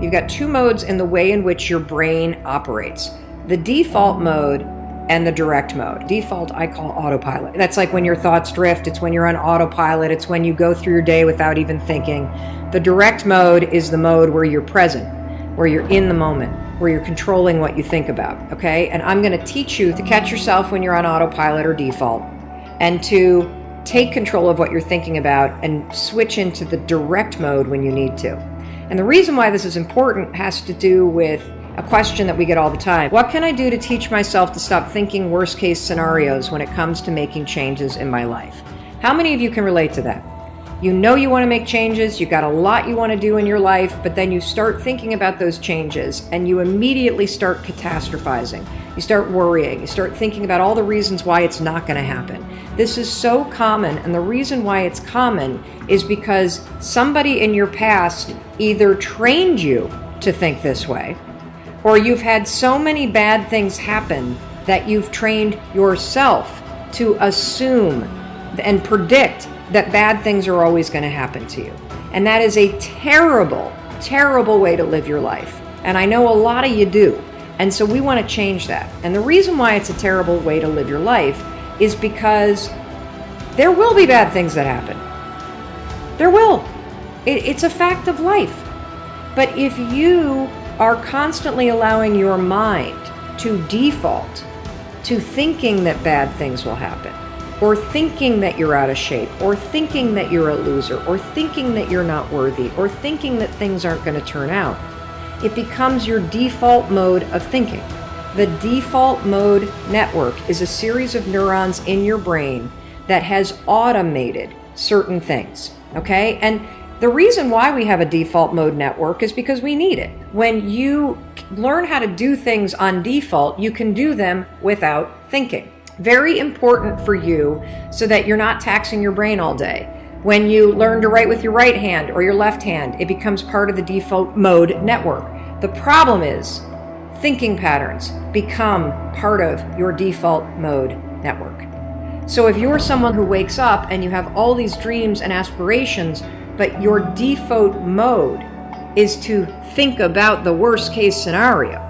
You've got two modes in the way in which your brain operates. The default mode and the direct mode. Default I call autopilot. That's like when your thoughts drift. It's when you're on autopilot. It's when you go through your day without even thinking. The direct mode is the mode where you're present, where you're in the moment, where you're controlling what you think about, okay? And I'm gonna teach you to catch yourself when you're on autopilot or default, and to take control of what you're thinking about and switch into the direct mode when you need to. And the reason why this is important has to do with a question that we get all the time. What can I do to teach myself to stop thinking worst case scenarios when it comes to making changes in my life? How many of you can relate to that? You know you want to make changes, you got a lot you want to do in your life, but then you start thinking about those changes and you immediately start catastrophizing. You start worrying, you start thinking about all the reasons why it's not going to happen. This is so common, and the reason why it's common is because somebody in your past either trained you to think this way, or you've had so many bad things happen that you've trained yourself to assume and predict that bad things are always going to happen to you. And that is a terrible, terrible way to live your life. And I know a lot of you do. And so we want to change that. And the reason why it's a terrible way to live your life is because there will be bad things that happen. There will. It's a fact of life. But if you are constantly allowing your mind to default to thinking that bad things will happen, or thinking that you're out of shape, or thinking that you're a loser, or thinking that you're not worthy, or thinking that things aren't going to turn out, it becomes your default mode of thinking. The default mode network is a series of neurons in your brain that has automated certain things, okay? And the reason why we have a default mode network is because we need it. When you learn how to do things on default, you can do them without thinking. Very important for you so that you're not taxing your brain all day. When you learn to write with your right hand or your left hand, it becomes part of the default mode network. The problem is thinking patterns become part of your default mode network. So if you're someone who wakes up and you have all these dreams and aspirations, but your default mode is to think about the worst case scenario,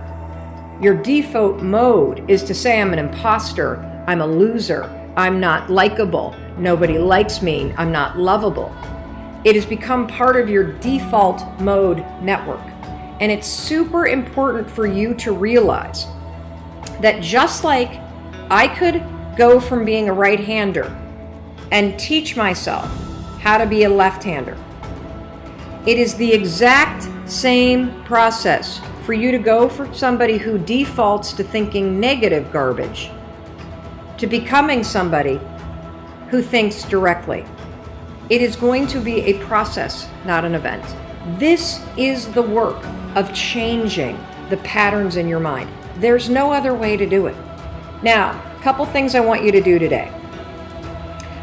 your default mode is to say, I'm an imposter, I'm a loser, I'm not likable, nobody likes me, I'm not lovable. It has become part of your default mode network. And it's super important for you to realize that just like I could go from being a right-hander and teach myself how to be a left-hander, it is the exact same process for you to go from somebody who defaults to thinking negative garbage to becoming somebody who thinks directly. It is going to be a process, not an event. This is the work of changing the patterns in your mind. There's no other way to do it. Now, a couple things I want you to do today.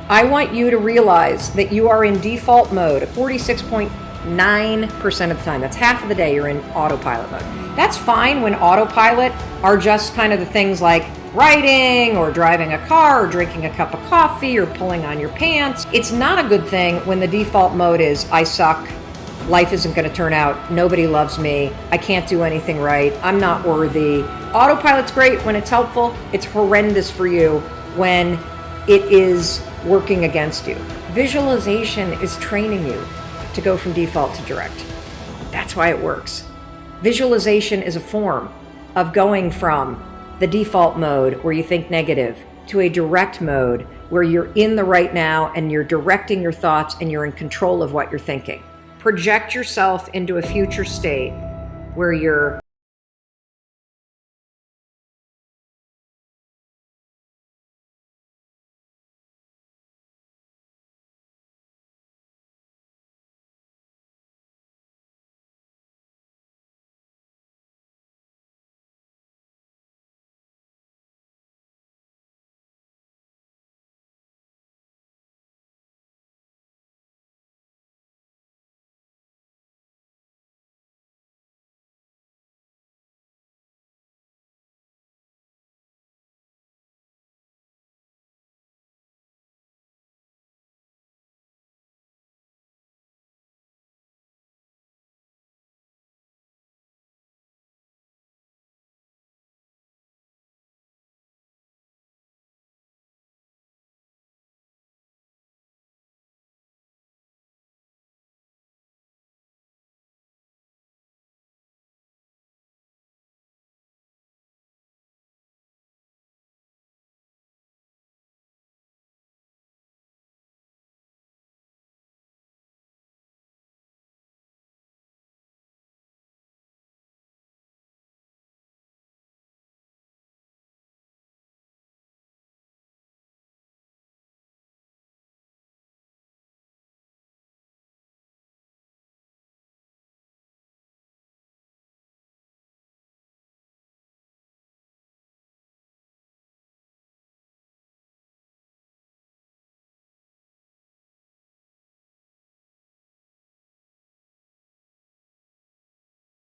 I want you to realize that you are in default mode 46.9% of the time. That's half of the day you're in autopilot mode. That's fine when autopilot are just kind of the things like writing or driving a car or drinking a cup of coffee or pulling on your pants. It's not a good thing when the default mode is I suck, life isn't going to turn out, nobody loves me, I can't do anything right, I'm not worthy. Autopilot's great when it's helpful. It's horrendous for you when it is working against you. Visualization is training you to go from default to direct. That's why it works. Visualization is a form of going from the default mode where you think negative to a direct mode where you're in the right now and you're directing your thoughts and you're in control of what you're thinking. Project yourself into a future state where you're